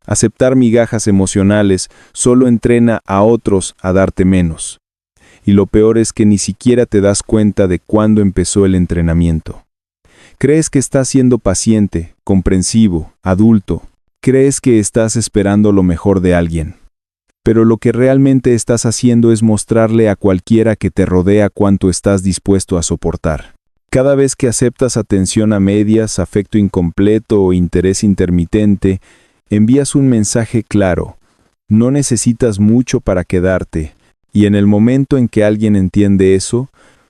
Aceptar migajas emocionales solo entrena a otros a darte menos. Y lo peor es que ni siquiera te das cuenta de cuándo empezó el entrenamiento. Crees que estás siendo paciente, comprensivo, adulto. Crees que estás esperando lo mejor de alguien. Pero lo que realmente estás haciendo es mostrarle a cualquiera que te rodea cuánto estás dispuesto a soportar. Cada vez que aceptas atención a medias, afecto incompleto o interés intermitente, envías un mensaje claro. No necesitas mucho para quedarte, y en el momento en que alguien entiende eso,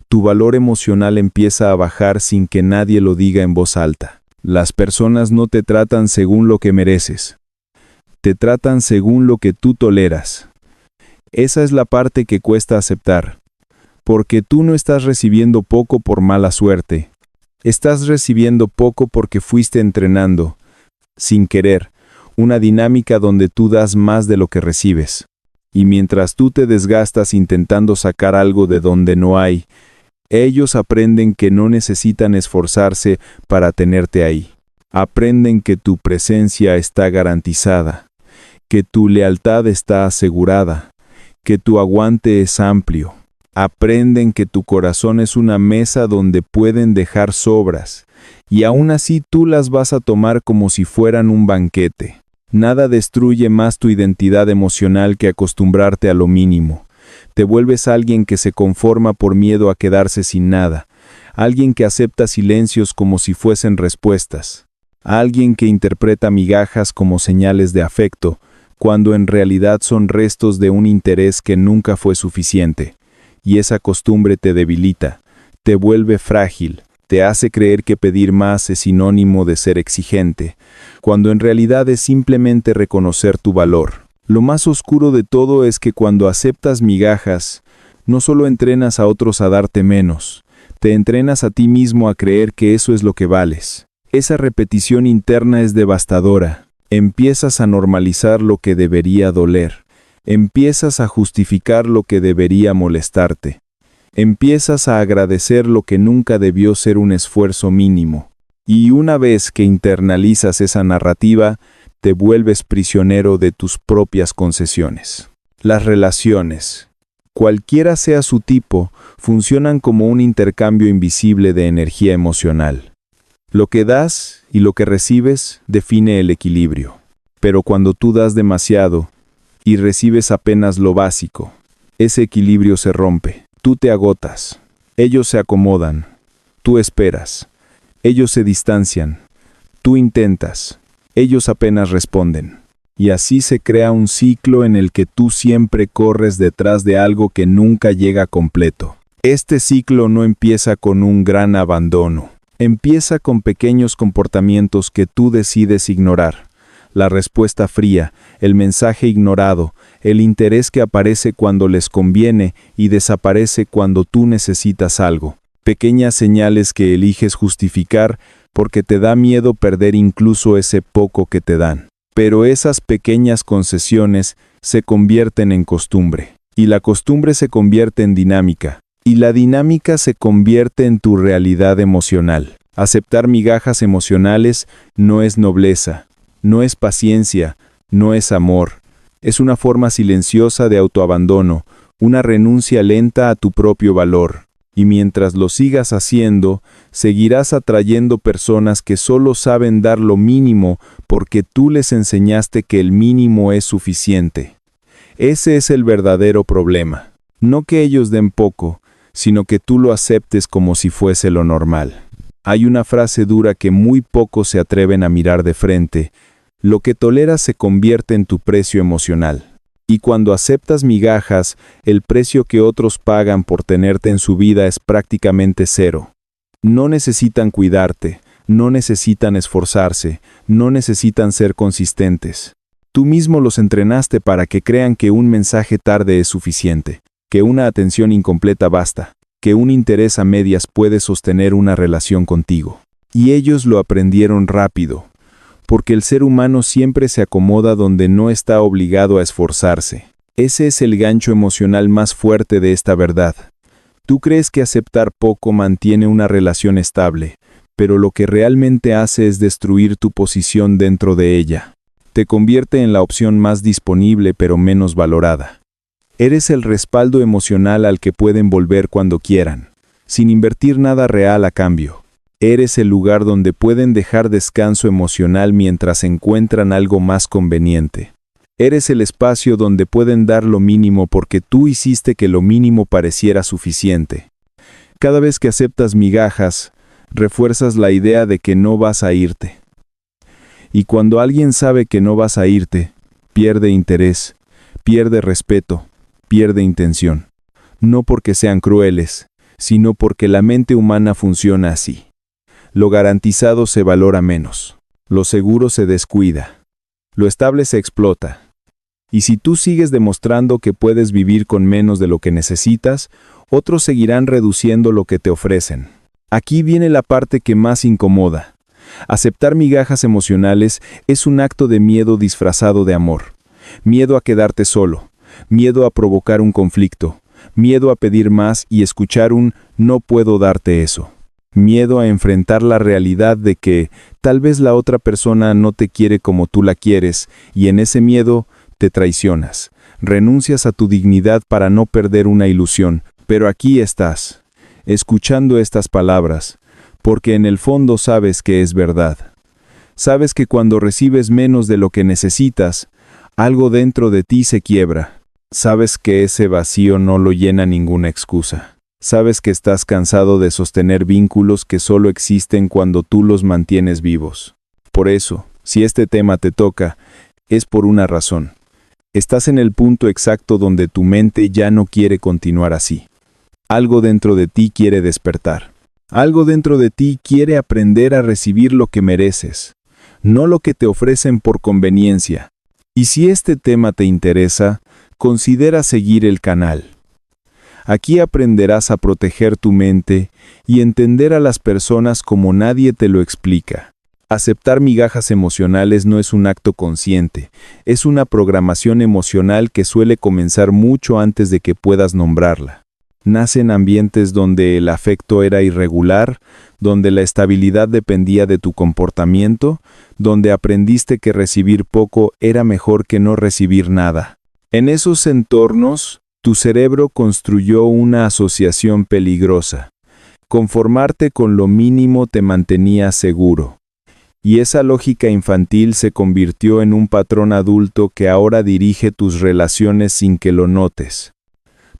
tu valor emocional empieza a bajar sin que nadie lo diga en voz alta. Las personas no te tratan según lo que mereces. Te tratan según lo que tú toleras. Esa es la parte que cuesta aceptar, porque tú no estás recibiendo poco por mala suerte. Estás recibiendo poco porque fuiste entrenando, sin querer, una dinámica donde tú das más de lo que recibes. Y mientras tú te desgastas intentando sacar algo de donde no hay, ellos aprenden que no necesitan esforzarse para tenerte ahí. Aprenden que tu presencia está garantizada, que tu lealtad está asegurada, que tu aguante es amplio. Aprenden que tu corazón es una mesa donde pueden dejar sobras, y aún así tú las vas a tomar como si fueran un banquete. Nada destruye más tu identidad emocional que acostumbrarte a lo mínimo. Te vuelves alguien que se conforma por miedo a quedarse sin nada, alguien que acepta silencios como si fuesen respuestas, alguien que interpreta migajas como señales de afecto, cuando en realidad son restos de un interés que nunca fue suficiente. Y esa costumbre te debilita, te vuelve frágil, te hace creer que pedir más es sinónimo de ser exigente, cuando en realidad es simplemente reconocer tu valor. Lo más oscuro de todo es que cuando aceptas migajas, no solo entrenas a otros a darte menos, te entrenas a ti mismo a creer que eso es lo que vales. Esa repetición interna es devastadora. Empiezas a normalizar lo que debería doler. Empiezas a justificar lo que debería molestarte. Empiezas a agradecer lo que nunca debió ser un esfuerzo mínimo. Y una vez que internalizas esa narrativa, te vuelves prisionero de tus propias concesiones. Las relaciones, cualquiera sea su tipo, funcionan como un intercambio invisible de energía emocional. Lo que das y lo que recibes define el equilibrio. Pero cuando tú das demasiado y recibes apenas lo básico, ese equilibrio se rompe. Tú te agotas. Ellos se acomodan. Tú esperas. Ellos se distancian. Tú intentas. Ellos apenas responden. Y así se crea un ciclo en el que tú siempre corres detrás de algo que nunca llega completo. Este ciclo no empieza con un gran abandono. Empieza con pequeños comportamientos que tú decides ignorar. La respuesta fría, el mensaje ignorado, el interés que aparece cuando les conviene y desaparece cuando tú necesitas algo. Pequeñas señales que eliges justificar porque te da miedo perder incluso ese poco que te dan. Pero esas pequeñas concesiones se convierten en costumbre. Y la costumbre se convierte en dinámica. Y la dinámica se convierte en tu realidad emocional. Aceptar migajas emocionales no es nobleza, no es paciencia, no es amor. Es una forma silenciosa de autoabandono, una renuncia lenta a tu propio valor. Y mientras lo sigas haciendo, seguirás atrayendo personas que solo saben dar lo mínimo porque tú les enseñaste que el mínimo es suficiente. Ese es el verdadero problema. No que ellos den poco, sino que tú lo aceptes como si fuese lo normal. Hay una frase dura que muy pocos se atreven a mirar de frente. Lo que toleras se convierte en tu precio emocional. Y cuando aceptas migajas, el precio que otros pagan por tenerte en su vida es prácticamente cero. No necesitan cuidarte, no necesitan esforzarse, no necesitan ser consistentes. Tú mismo los entrenaste para que crean que un mensaje tarde es suficiente, que una atención incompleta basta, que un interés a medias puede sostener una relación contigo. Y ellos lo aprendieron rápido, porque el ser humano siempre se acomoda donde no está obligado a esforzarse. Ese es el gancho emocional más fuerte de esta verdad. Tú crees que aceptar poco mantiene una relación estable, pero lo que realmente hace es destruir tu posición dentro de ella. Te convierte en la opción más disponible pero menos valorada. Eres el respaldo emocional al que pueden volver cuando quieran, sin invertir nada real a cambio. Eres el lugar donde pueden dejar descanso emocional mientras encuentran algo más conveniente. Eres el espacio donde pueden dar lo mínimo porque tú hiciste que lo mínimo pareciera suficiente. Cada vez que aceptas migajas, refuerzas la idea de que no vas a irte. Y cuando alguien sabe que no vas a irte, pierde interés, pierde respeto, pierde intención. No porque sean crueles, sino porque la mente humana funciona así. Lo garantizado se valora menos, lo seguro se descuida, lo estable se explota. Y si tú sigues demostrando que puedes vivir con menos de lo que necesitas, otros seguirán reduciendo lo que te ofrecen. Aquí viene la parte que más incomoda. Aceptar migajas emocionales es un acto de miedo disfrazado de amor. Miedo a quedarte solo, miedo a provocar un conflicto, miedo a pedir más y escuchar un "no puedo darte eso". Miedo a enfrentar la realidad de que tal vez la otra persona no te quiere como tú la quieres, y en ese miedo te traicionas, renuncias a tu dignidad para no perder una ilusión, pero aquí estás, escuchando estas palabras, porque en el fondo sabes que es verdad. Sabes que cuando recibes menos de lo que necesitas, algo dentro de ti se quiebra. Sabes que ese vacío no lo llena ninguna excusa. Sabes que estás cansado de sostener vínculos que solo existen cuando tú los mantienes vivos. Por eso, si este tema te toca, es por una razón. Estás en el punto exacto donde tu mente ya no quiere continuar así. Algo dentro de ti quiere despertar. Algo dentro de ti quiere aprender a recibir lo que mereces, no lo que te ofrecen por conveniencia. Y si este tema te interesa, considera seguir el canal. Aquí aprenderás a proteger tu mente y entender a las personas como nadie te lo explica. Aceptar migajas emocionales no es un acto consciente, es una programación emocional que suele comenzar mucho antes de que puedas nombrarla. Nace en ambientes donde el afecto era irregular, donde la estabilidad dependía de tu comportamiento, donde aprendiste que recibir poco era mejor que no recibir nada. En esos entornos, tu cerebro construyó una asociación peligrosa. Conformarte con lo mínimo te mantenía seguro. Y esa lógica infantil se convirtió en un patrón adulto que ahora dirige tus relaciones sin que lo notes.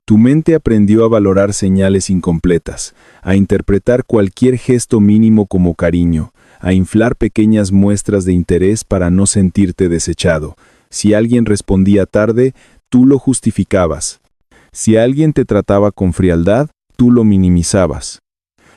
Tu mente aprendió a valorar señales incompletas, a interpretar cualquier gesto mínimo como cariño, a inflar pequeñas muestras de interés para no sentirte desechado. Si alguien respondía tarde, tú lo justificabas. Si alguien te trataba con frialdad, tú lo minimizabas.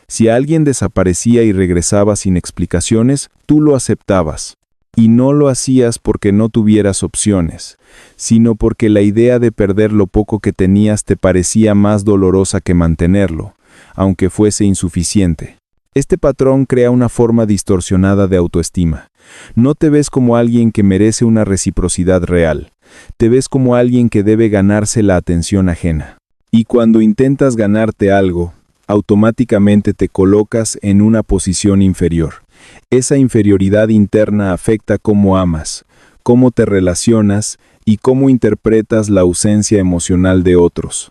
Si alguien desaparecía y regresaba sin explicaciones, tú lo aceptabas. Y no lo hacías porque no tuvieras opciones, sino porque la idea de perder lo poco que tenías te parecía más dolorosa que mantenerlo, aunque fuese insuficiente. Este patrón crea una forma distorsionada de autoestima. No te ves como alguien que merece una reciprocidad real. Te ves como alguien que debe ganarse la atención ajena. Y cuando intentas ganarte algo, automáticamente te colocas en una posición inferior. Esa inferioridad interna afecta cómo amas, cómo te relacionas y cómo interpretas la ausencia emocional de otros.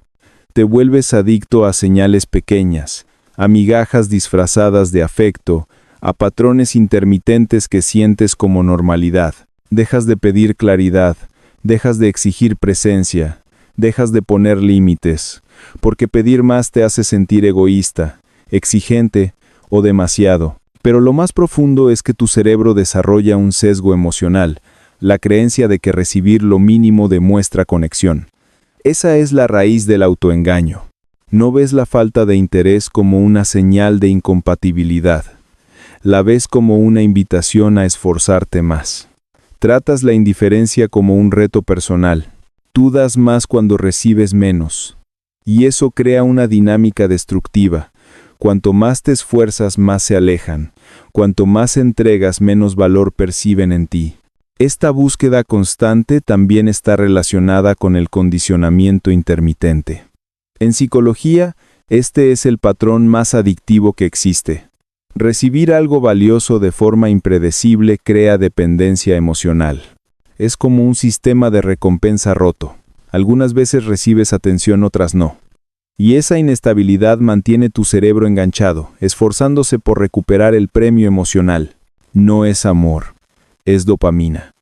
Te vuelves adicto a señales pequeñas, a migajas disfrazadas de afecto, a patrones intermitentes que sientes como normalidad. Dejas de pedir claridad, dejas de exigir presencia, dejas de poner límites, porque pedir más te hace sentir egoísta, exigente o demasiado. Pero lo más profundo es que tu cerebro desarrolla un sesgo emocional, la creencia de que recibir lo mínimo demuestra conexión. Esa es la raíz del autoengaño. No ves la falta de interés como una señal de incompatibilidad. La ves como una invitación a esforzarte más. Tratas la indiferencia como un reto personal. Tú das más cuando recibes menos. Y eso crea una dinámica destructiva. Cuanto más te esfuerzas, más se alejan. Cuanto más entregas, menos valor perciben en ti. Esta búsqueda constante también está relacionada con el condicionamiento intermitente. En psicología, este es el patrón más adictivo que existe. Recibir algo valioso de forma impredecible crea dependencia emocional. es como un sistema de recompensa roto. Algunas veces recibes atención, otras no. Y esa inestabilidad mantiene tu cerebro enganchado, esforzándose por recuperar el premio emocional. No es amor, es dopamina.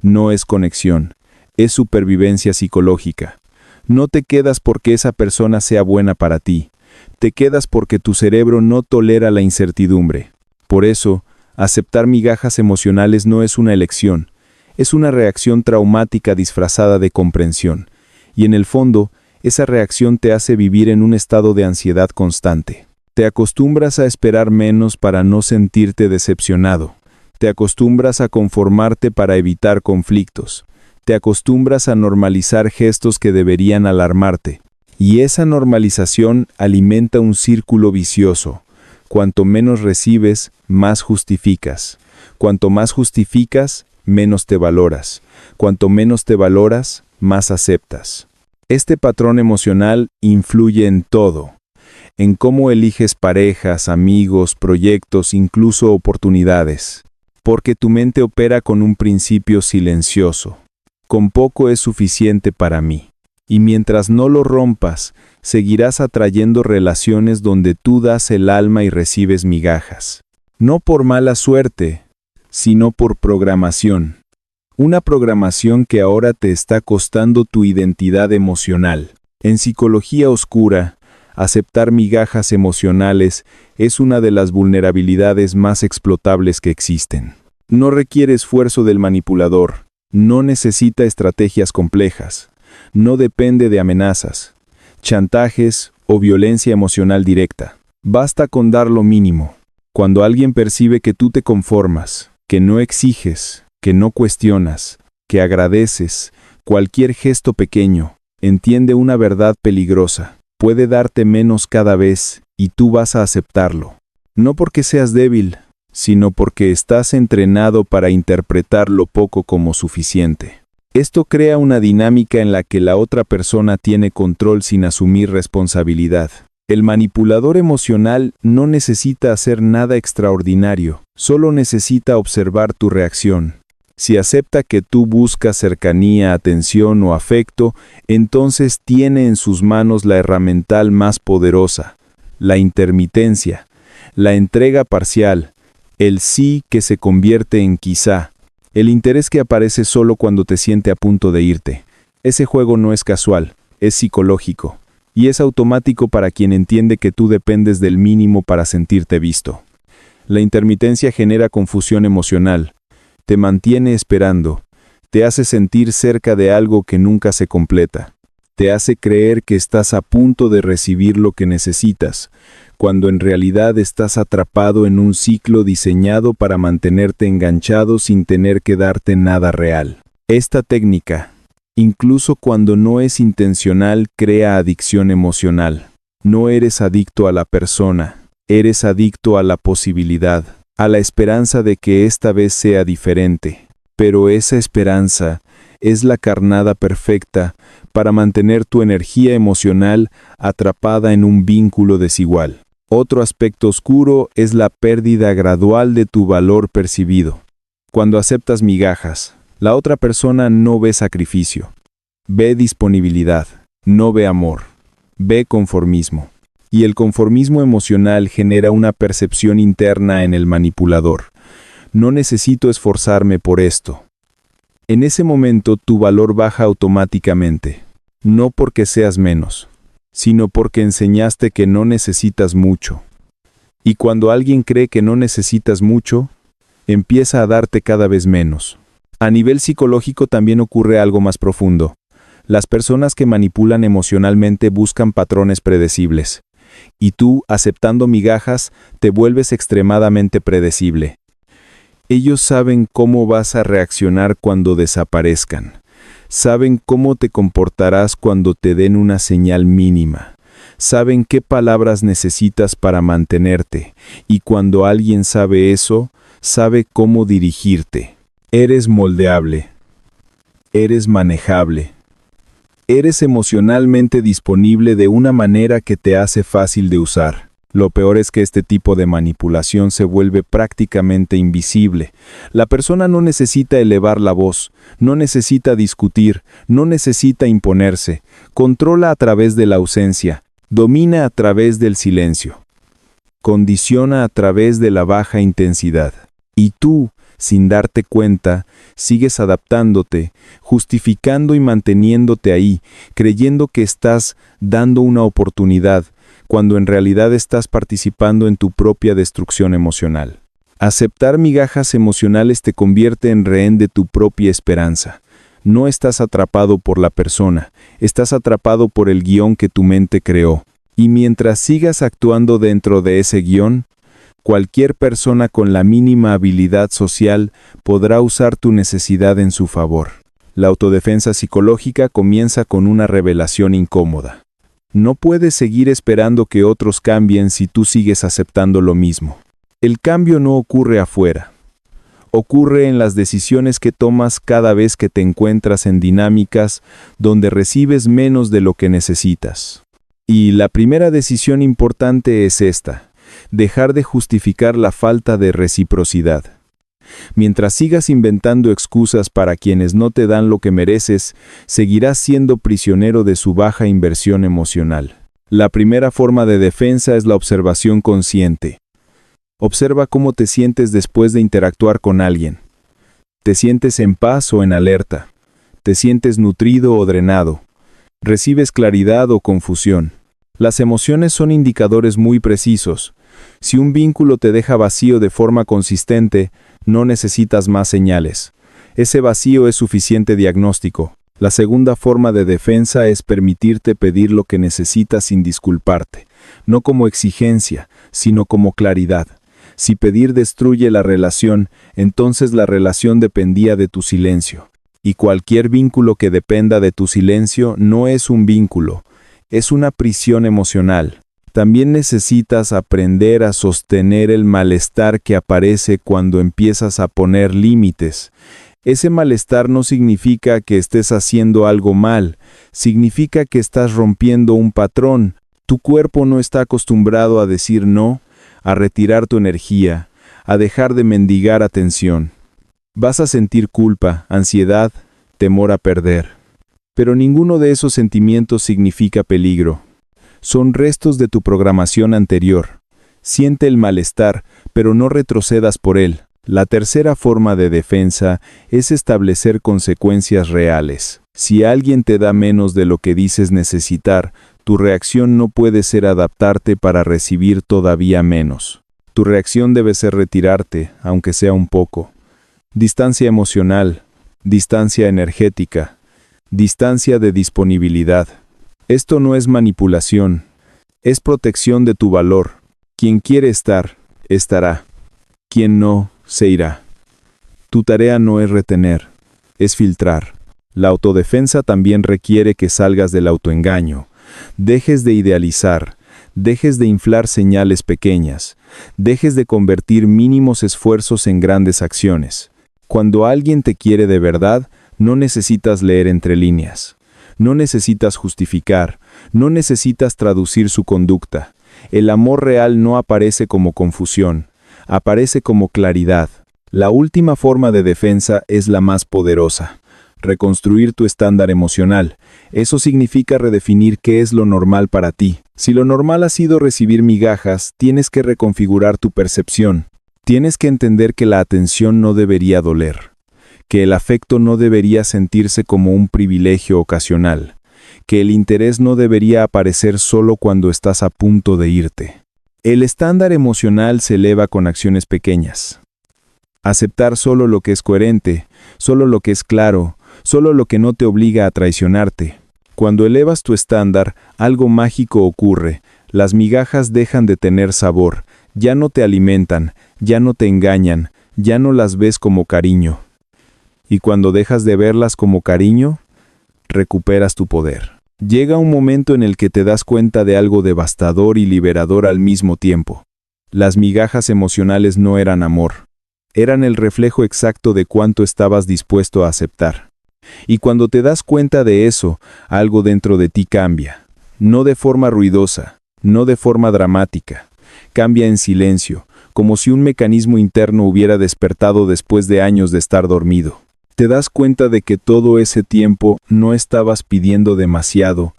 No es conexión, es supervivencia psicológica. No te quedas porque esa persona sea buena para ti. Te quedas porque tu cerebro no tolera la incertidumbre. Por eso, aceptar migajas emocionales no es una elección, es una reacción traumática disfrazada de comprensión. Y en el fondo, esa reacción te hace vivir en un estado de ansiedad constante. Te acostumbras a esperar menos para no sentirte decepcionado. Te acostumbras a conformarte para evitar conflictos. Te acostumbras a normalizar gestos que deberían alarmarte. Y esa normalización alimenta un círculo vicioso. Cuanto menos recibes, más justificas. Cuanto más justificas, menos te valoras. Cuanto menos te valoras, más aceptas. Este patrón emocional influye en todo. En cómo eliges parejas, amigos, proyectos, incluso oportunidades. Porque tu mente opera con un principio silencioso. Con poco es suficiente para mí. Y mientras no lo rompas, seguirás atrayendo relaciones donde tú das el alma y recibes migajas. No por mala suerte, sino por programación. Una programación que ahora te está costando tu identidad emocional. En psicología oscura, aceptar migajas emocionales es una de las vulnerabilidades más explotables que existen. No requiere esfuerzo del manipulador, no necesita estrategias complejas, no depende de amenazas, chantajes o violencia emocional directa. Basta con dar lo mínimo. Cuando alguien percibe que tú te conformas, que no exiges, que no cuestionas, que agradeces, cualquier gesto pequeño, entiende una verdad peligrosa. Puede darte menos cada vez y tú vas a aceptarlo. No porque seas débil, sino porque estás entrenado para interpretar lo poco como suficiente. Esto crea una dinámica en la que la otra persona tiene control sin asumir responsabilidad. El manipulador emocional no necesita hacer nada extraordinario, solo necesita observar tu reacción. Si acepta que tú buscas cercanía, atención o afecto, entonces tiene en sus manos la herramienta más poderosa, la intermitencia, la entrega parcial, el sí que se convierte en quizá, el interés que aparece solo cuando te siente a punto de irte. Ese juego no es casual, es psicológico, y es automático para quien entiende que tú dependes del mínimo para sentirte visto. La intermitencia genera confusión emocional. Te mantiene esperando, te hace sentir cerca de algo que nunca se completa, te hace creer que estás a punto de recibir lo que necesitas, cuando en realidad estás atrapado en un ciclo diseñado para mantenerte enganchado sin tener que darte nada real. Esta técnica, incluso cuando no es intencional, crea adicción emocional. No eres adicto a la persona, eres adicto a la posibilidad, a la esperanza de que esta vez sea diferente. Pero esa esperanza es la carnada perfecta para mantener tu energía emocional atrapada en un vínculo desigual. Otro aspecto oscuro es la pérdida gradual de tu valor percibido. Cuando aceptas migajas, la otra persona no ve sacrificio, ve disponibilidad, no ve amor, ve conformismo. Y el conformismo emocional genera una percepción interna en el manipulador. No necesito esforzarme por esto. En ese momento tu valor baja automáticamente, no porque seas menos, sino porque enseñaste que no necesitas mucho. Y cuando alguien cree que no necesitas mucho, empieza a darte cada vez menos. A nivel psicológico también ocurre algo más profundo. Las personas que manipulan emocionalmente buscan patrones predecibles. Y tú, aceptando migajas, te vuelves extremadamente predecible. Ellos saben cómo vas a reaccionar cuando desaparezcan. Saben cómo te comportarás cuando te den una señal mínima. Saben qué palabras necesitas para mantenerte. Y cuando alguien sabe eso, sabe cómo dirigirte. Eres moldeable. Eres manejable. Eres emocionalmente disponible de una manera que te hace fácil de usar. Lo peor es que este tipo de manipulación se vuelve prácticamente invisible. La persona no necesita elevar la voz, no necesita discutir, no necesita imponerse. Controla a través de la ausencia, domina a través del silencio, condiciona a través de la baja intensidad. Y tú, sin darte cuenta, sigues adaptándote, justificando y manteniéndote ahí, creyendo que estás dando una oportunidad, cuando en realidad estás participando en tu propia destrucción emocional. Aceptar migajas emocionales te convierte en rehén de tu propia esperanza. No estás atrapado por la persona, estás atrapado por el guión que tu mente creó. Y mientras sigas actuando dentro de ese guión, cualquier persona con la mínima habilidad social podrá usar tu necesidad en su favor. La autodefensa psicológica comienza con una revelación incómoda. No puedes seguir esperando que otros cambien si tú sigues aceptando lo mismo. El cambio no ocurre afuera. Ocurre en las decisiones que tomas cada vez que te encuentras en dinámicas donde recibes menos de lo que necesitas. Y la primera decisión importante es esta: dejar de justificar la falta de reciprocidad. Mientras sigas inventando excusas para quienes no te dan lo que mereces, seguirás siendo prisionero de su baja inversión emocional. La primera forma de defensa es la observación consciente. Observa cómo te sientes después de interactuar con alguien. ¿Te sientes en paz o en alerta? ¿Te sientes nutrido o drenado? ¿Recibes claridad o confusión? Las emociones son indicadores muy precisos. Si un vínculo te deja vacío de forma consistente, no necesitas más señales. Ese vacío es suficiente diagnóstico. La segunda forma de defensa es permitirte pedir lo que necesitas sin disculparte, no como exigencia, sino como claridad. Si pedir destruye la relación, entonces la relación dependía de tu silencio. Y cualquier vínculo que dependa de tu silencio no es un vínculo, es una prisión emocional. También necesitas aprender a sostener el malestar que aparece cuando empiezas a poner límites. Ese malestar no significa que estés haciendo algo mal, significa que estás rompiendo un patrón. Tu cuerpo no está acostumbrado a decir no, a retirar tu energía, a dejar de mendigar atención. Vas a sentir culpa, ansiedad, temor a perder. Pero ninguno de esos sentimientos significa peligro. Son restos de tu programación anterior. Siente el malestar, pero no retrocedas por él. La tercera forma de defensa es establecer consecuencias reales. Si alguien te da menos de lo que dices necesitar, tu reacción no puede ser adaptarte para recibir todavía menos. Tu reacción debe ser retirarte, aunque sea un poco. Distancia emocional, distancia energética, distancia de disponibilidad. Esto no es manipulación, es protección de tu valor. Quien quiere estar, estará. Quien no, se irá. Tu tarea no es retener, es filtrar. La autodefensa también requiere que salgas del autoengaño. Dejes de idealizar, dejes de inflar señales pequeñas, dejes de convertir mínimos esfuerzos en grandes acciones. Cuando alguien te quiere de verdad, no necesitas leer entre líneas. No necesitas justificar, no necesitas traducir su conducta. El amor real no aparece como confusión, aparece como claridad. La última forma de defensa es la más poderosa. Reconstruir tu estándar emocional. Eso significa redefinir qué es lo normal para ti. Si lo normal ha sido recibir migajas, tienes que reconfigurar tu percepción. Tienes que entender que la atención no debería doler, que el afecto no debería sentirse como un privilegio ocasional, que el interés no debería aparecer solo cuando estás a punto de irte. El estándar emocional se eleva con acciones pequeñas. Aceptar solo lo que es coherente, solo lo que es claro, solo lo que no te obliga a traicionarte. Cuando elevas tu estándar, algo mágico ocurre. Las migajas dejan de tener sabor, ya no te alimentan, ya no te engañan, ya no las ves como cariño. Y cuando dejas de verlas como cariño, recuperas tu poder. Llega un momento en el que te das cuenta de algo devastador y liberador al mismo tiempo. Las migajas emocionales no eran amor. Eran el reflejo exacto de cuánto estabas dispuesto a aceptar. Y cuando te das cuenta de eso, algo dentro de ti cambia. No de forma ruidosa, no de forma dramática, cambia en silencio, como si un mecanismo interno hubiera despertado después de años de estar dormido. Te das cuenta de que todo ese tiempo no estabas pidiendo demasiado,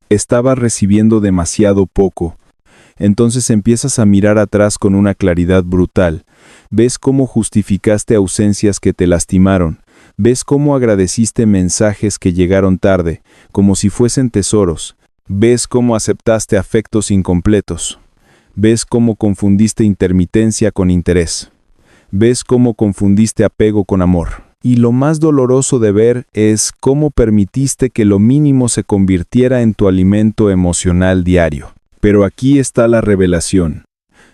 estabas recibiendo demasiado poco. Entonces empiezas a mirar atrás con una claridad brutal. Ves cómo justificaste ausencias que te lastimaron. Ves cómo agradeciste mensajes que llegaron tarde, como si fuesen tesoros. Ves cómo aceptaste afectos incompletos. Ves cómo confundiste intermitencia con interés. Ves cómo confundiste apego con amor. Y lo más doloroso de ver es cómo permitiste que lo mínimo se convirtiera en tu alimento emocional diario. Pero aquí está la revelación.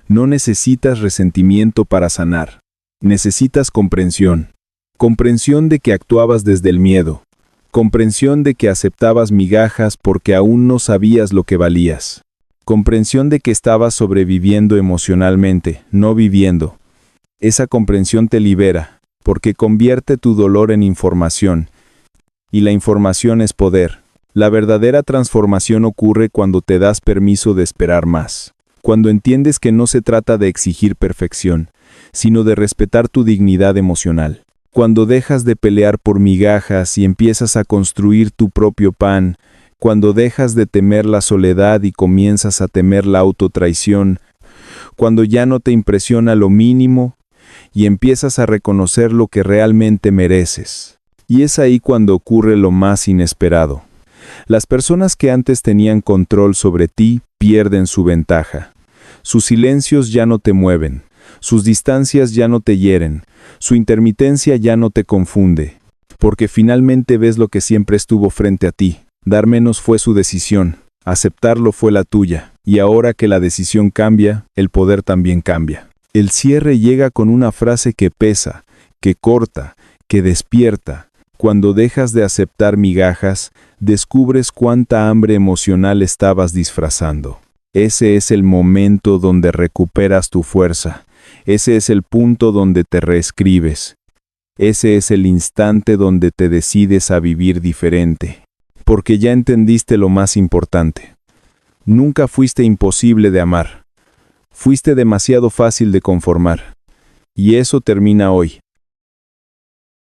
No necesitas resentimiento para sanar. Necesitas comprensión. Comprensión de que actuabas desde el miedo. Comprensión de que aceptabas migajas porque aún no sabías lo que valías. Comprensión de que estabas sobreviviendo emocionalmente, no viviendo. Esa comprensión te libera, porque convierte tu dolor en información. Y la información es poder. La verdadera transformación ocurre cuando te das permiso de esperar más. Cuando entiendes que no se trata de exigir perfección, sino de respetar tu dignidad emocional. Cuando dejas de pelear por migajas y empiezas a construir tu propio pan. Cuando dejas de temer la soledad y comienzas a temer la autotraición. Cuando ya no te impresiona lo mínimo y empiezas a reconocer lo que realmente mereces. Y es ahí cuando ocurre lo más inesperado. Las personas que antes tenían control sobre ti pierden su ventaja. Sus silencios ya no te mueven, sus distancias ya no te hieren, su intermitencia ya no te confunde, porque finalmente ves lo que siempre estuvo frente a ti. Dar menos fue su decisión, aceptarlo fue la tuya, y ahora que la decisión cambia, el poder también cambia. El cierre llega con una frase que pesa, que corta, que despierta. Cuando dejas de aceptar migajas, descubres cuánta hambre emocional estabas disfrazando. Ese es el momento donde recuperas tu fuerza. Ese es el punto donde te reescribes. Ese es el instante donde te decides a vivir diferente. Porque ya entendiste lo más importante. Nunca fuiste imposible de amar. Fuiste demasiado fácil de conformar. Y eso termina hoy.